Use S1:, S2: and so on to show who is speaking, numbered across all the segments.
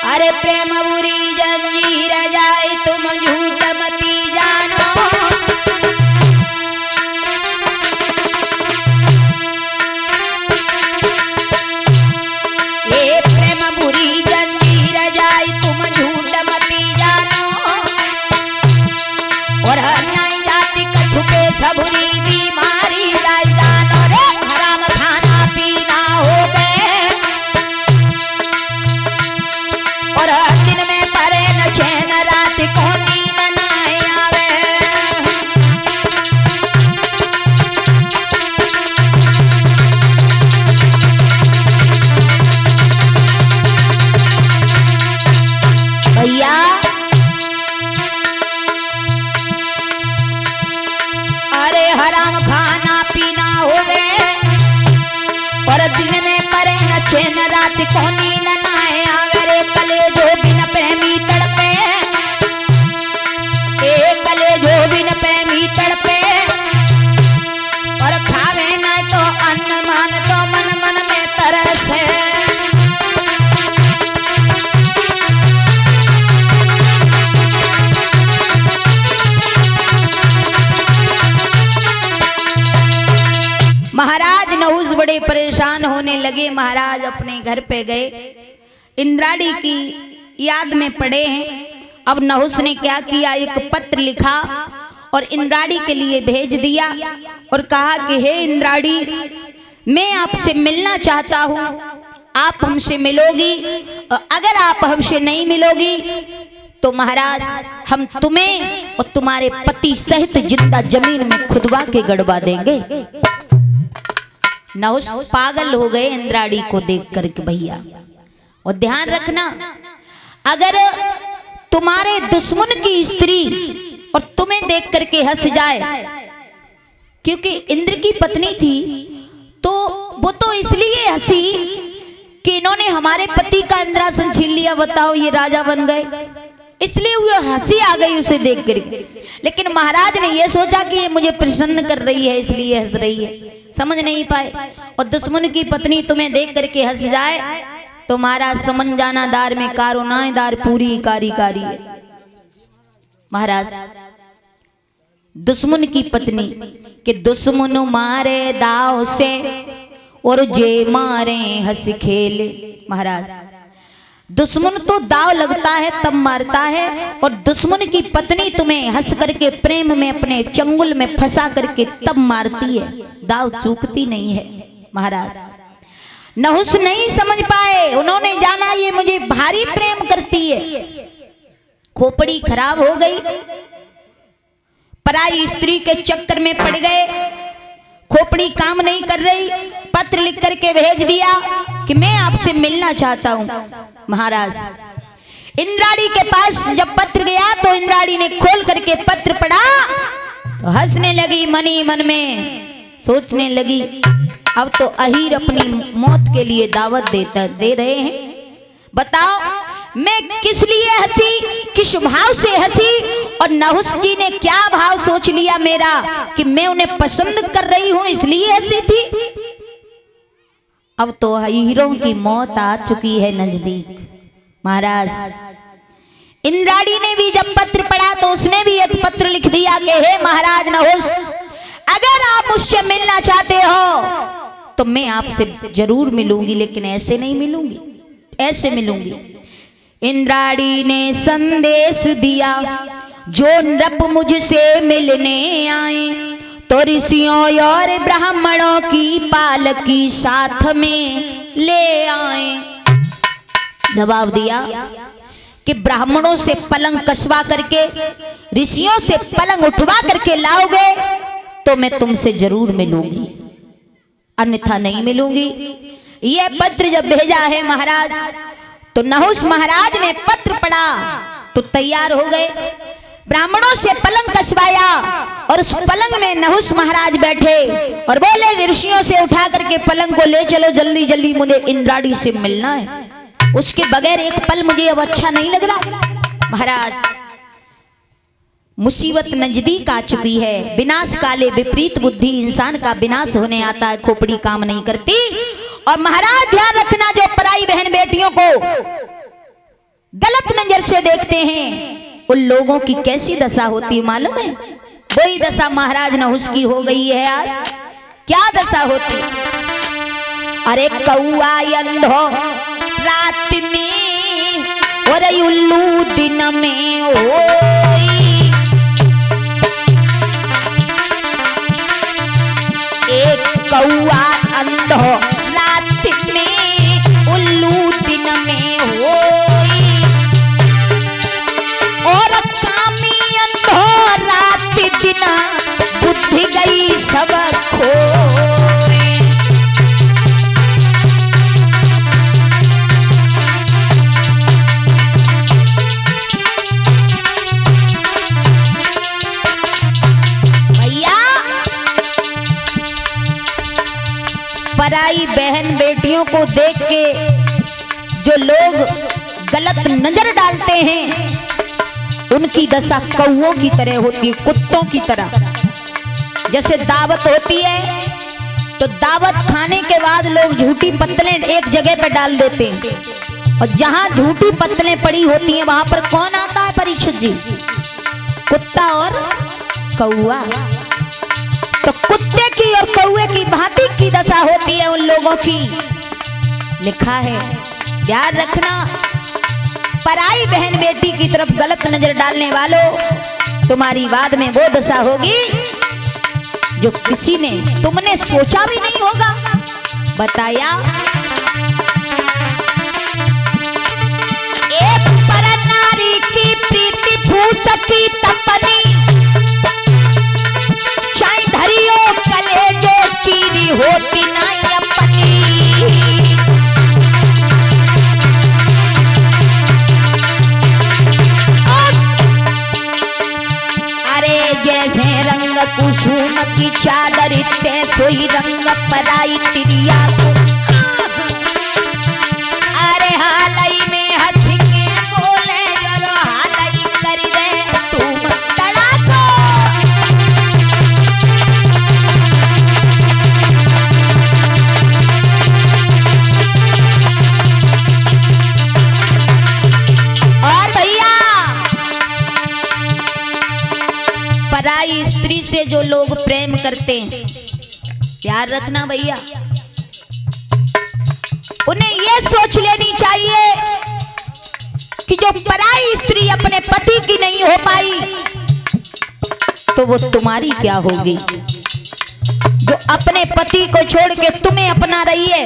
S1: अरे प्रेम बुरी जंजीर जाए तुम झूठ मती जानो। ये प्रेम बुरी जंजीर जाए तुम झूठ मती जानो। और नहीं जाति कछुके सबुरी बीमारी जाए जानो। रे हराम खाना पीना हो गए और दिन में परे न चैन रात को नींद न आवे। भैया अरे हराम खाना पीना हो गए और दिन में परे न चैन रात को नींद न आवे। रे कले जो बिन प्रेमी तड़पे, एक कले जो बिन प्रेमी तड़पे और खावे न तो अन्न मान तो मन मन में तरसे। महाराज नहुस बड़े परेशान होने लगे। महाराज अपने घर पे गए, इंद्राणी की याद में पड़े हैं। अब नहुस ने क्या किया, एक पत्र लिखा और इंद्राणी के लिए भेज दिया और कहा कि हे इंद्राणी, मैं आपसे मिलना चाहता हूँ, आप हमसे मिलोगी? अगर आप हमसे नहीं मिलोगी तो महाराज हम तुम्हें और तुम्हारे पति सहित जिंदा जमीन में खुदवा के गड़वा देंगे। नहुस पागल हो गए इंद्राणी को देख करके। भैया और ध्यान रखना, अगर तुम्हारे दुश्मन की स्त्री और तुम्हें देख करके हंस जाए, क्योंकि इंद्र की पत्नी थी तो वो तो इसलिए हंसी कि इन्होंने हमारे पति का इंद्रासन छीन लिया, बताओ ये राजा बन गए, इसलिए वो हंसी आ गई उसे देख करके। लेकिन महाराज ने ये सोचा कि ये मुझे प्रसन्न कर रही है इसलिए हंस रही है, समझ नहीं पाए। और दुश्मन की पत्नी तुम्हें देख करके हंस जाए तो महाराज समझ जाना दार में कारोनाएदार पूरी कारी कारी है। महाराज दुश्मन की पत्नी के दुश्मन मारे दाव से और जे मारे हंस खेले। महाराज दुश्मन तो दाव लगता है तब मारता है, और दुश्मन की पत्नी तुम्हें हंस करके प्रेम में अपने चंगुल में फंसा करके तब मारती है, दाव चूकती नहीं है। महाराज नहुस नहीं समझ पाए, उन्होंने जाना ये मुझे भारी प्रेम करती है। खोपड़ी खराब हो गई, पराई स्त्री के चक्कर में पड़ गए, खोपड़ी काम नहीं कर रही। पत्र लिख करके भेज दिया कि मैं आपसे मिलना चाहता हूं। महाराज इंद्राणी के पास जब पत्र गया तो इंद्राणी ने खोल करके पत्र पढ़ा तो हंसने लगी, मनी मन में सोचने लगी अब तो अहीर अपनी मौत के लिए दावत दे रहे हैं। बताओ मैं किस लिए हंसी, किस भाव से हंसी, और नहुस जी ने क्या भाव सोच लिया मेरा कि मैं उन्हें पसंद कर रही हूं इसलिए हंसी थी। अब तो हीरों की मौत आ चुकी है नजदीक। महाराज इंद्राणी ने भी जब पत्र पढ़ा तो उसने भी एक पत्र लिख दिया कि हे महाराज नहुस, अगर आप मुझसे मिलना चाहते हो तो मैं आपसे जरूर मिलूंगी, लेकिन ऐसे नहीं मिलूंगी, ऐसे मिलूंगी। इंद्राणी ने संदेश दिया जो नृप मुझसे मिलने आए तो ऋषियों और ब्राह्मणों की पालकी साथ में ले आए। जवाब दिया कि ब्राह्मणों से पलंग कसवा करके, ऋषियों से पलंग उठवा करके लाओगे तो मैं तुमसे जरूर मिलूंगी, अन्यथा नहीं मिलूंगी। यह पत्र जब भेजा है महाराज तो नहुस महाराज ने पत्र पढ़ा तो तैयार हो गए, ब्राह्मणों से पलंग कसवाया और उस पलंग में नहुस महाराज बैठे और बोले ऋषियों से उठा करके पलंग को ले चलो, जल्दी जल्दी मुझे इंद्राणी से मिलना है, उसके बगैर एक पल मुझे अब अच्छा नहीं लग रहा। महाराज मुसीबत नजदीक आ चुकी है, विनाश काले विपरीत बुद्धि, इंसान का विनाश होने आता है, खोपड़ी काम नहीं करती। और महाराज ध्यान रखना, जो पराई बहन बेटियों को गलत नजर से देखते हैं, उन लोगों की कैसी दशा होती है मालूम है? वही दशा महाराज नहुस की हो गई है आज। क्या दशा होती? अरे कौआ अंधो रात में और उल्लू दिन में होई, एक कौआ अंधो रात में उल्लू दिन में होई, और कामी अंधो रात दिन बुद्धि गई सब खोए। पराई बहन बेटियों को देख के जो लोग गलत नजर डालते हैं, उनकी दशा कौओं की तरह होती है, कुत्तों की तरह। जैसे दावत होती है तो दावत खाने के बाद लोग झूठी पत्तलें एक जगह पे डाल देते हैं, और जहां झूठी पत्तलें पड़ी होती हैं वहां पर कौन आता है परीक्षित जी? कुत्ता और कौआ। तो कुत्ते की और कौए की भांति की दशा होती है उन लोगों की। लिखा है, ध्यान रखना, पराई बहन बेटी की तरफ गलत नजर डालने वालों, तुम्हारी बाद में वो दशा होगी जो किसी ने तुमने सोचा भी नहीं होगा। बताया, एक पर नारी की प्रीति फूस की तपनी, चाय धरियो कले जो चीरी होती ना अपनी। अरे जैसे रंग कुसुम की चादर ते सोई रंग पराई तिरिया को। अरे हालई में हथ के बोले जरो हालई कर दे तुम तड़ाको। और भैया, पराई स्त्री से जो लोग प्रेम करते हैं, याद रखना भैया, उन्हें यह सोच लेनी चाहिए कि जो पराई स्त्री अपने पति की नहीं हो पाई तो वो तुम्हारी क्या होगी। जो अपने पति को छोड़ के तुम्हें अपना रही है,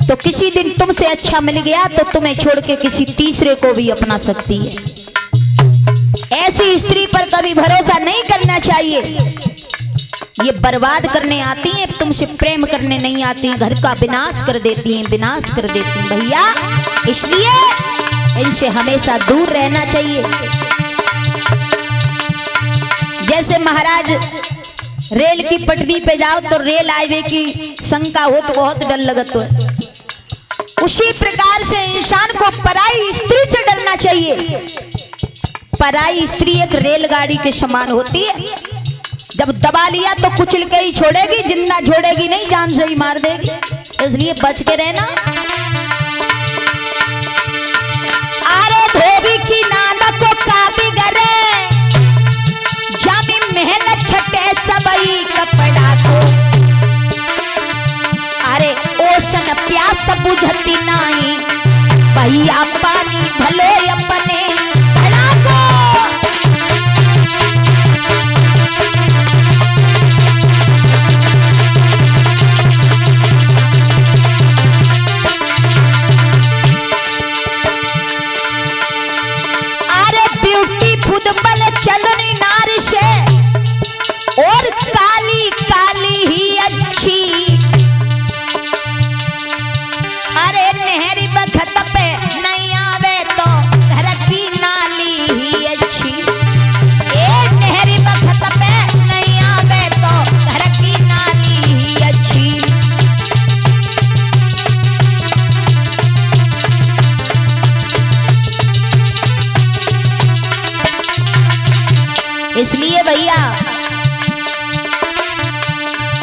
S1: तो किसी दिन तुमसे अच्छा मिल गया तो तुम्हें छोड़ के किसी तीसरे को भी अपना सकती है। ऐसी स्त्री पर कभी भरोसा नहीं करना चाहिए। ये बर्बाद करने आती हैं, तुमसे प्रेम करने नहीं आती, घर का विनाश कर देती हैं, विनाश कर देती हैं भैया। इसलिए इनसे हमेशा दूर रहना चाहिए। जैसे महाराज रेल की पटरी पे जाओ तो रेल हाईवे की शंका हो तो बहुत डर लगत हो, उसी प्रकार से इंसान को पराई स्त्री से डरना चाहिए। पराई स्त्री एक रेलगाड़ी के समान होती है, जब दबा लिया तो कुचल के ही छोड़ेगी, जिंदा छोड़ेगी नहीं, जान से ही मार देगी। इसलिए बच के रहना। अरे धोबी की नानक को काबी करे, जामी मेहनत छटे सबई कपड़ा को। अरे ओशन प्यास बुझती नहीं, भैया पानी भलो अपने भड़ा को। चलनी नारी से और काली काली ही अच्छी। अरे नहरी बखत पे नहीं आवे तो घर की नाली ही अच्छी। एक नहरी बखत पे नहीं आवे तो घर की नाली ही अच्छी। इसलिए भैया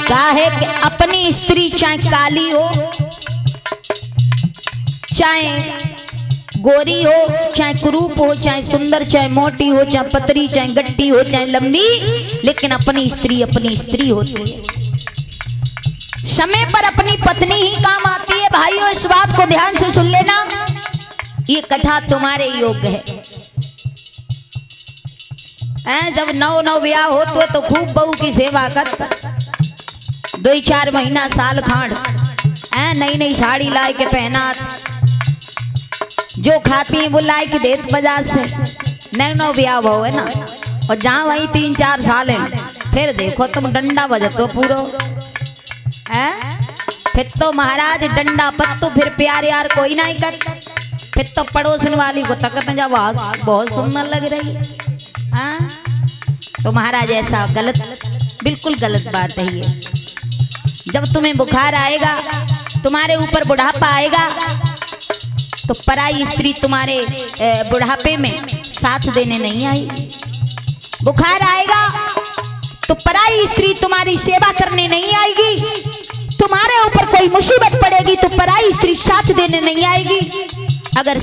S1: क्या है कि अपनी स्त्री चाहे काली हो चाहे गोरी हो चाहे कुरूप हो, चाहे सुंदर, चाहे मोटी हो, चाहे पतली, चाहे गट्टी हो, चाहे लंबी, लेकिन अपनी स्त्री होती है। समय पर अपनी पत्नी ही काम आती है। भाइयों, इस बात को ध्यान से सुन लेना, ये कथा तुम्हारे योग्य है। जब नौ ब्याह हो तो खूब बहू की सेवा कर, 2-4 महीना साल खांड नई साड़ी लाए के पहनात, जो खाती है वो लाए के देत बाजार से। नौ ब्याह हो है ना, और जहाँ वही 3-4 साल है, फिर देखो तुम डंडा बजतो पूरो फिर तो महाराज डंडा पत्तो, फिर प्यार यार कोई नहीं कर, फिर तो पड़ोसन वाली को तकत जा बहुत सुंदर लग रही है। तो महाराज ऐसा गलत, बिल्कुल गलत बात है ये। जब तुम्हें बुखार आएगा, तुम्हारे ऊपर बुढ़ापा आएगा, तो पराई स्त्री तुम्हारे बुढ़ापे में साथ देने नहीं आएगी। बुखार आएगा तो पराई स्त्री तुम्हारी सेवा करने नहीं आएगी। तुम्हारे ऊपर कोई मुसीबत पड़ेगी तो पराई स्त्री साथ देने नहीं आएगी। अगर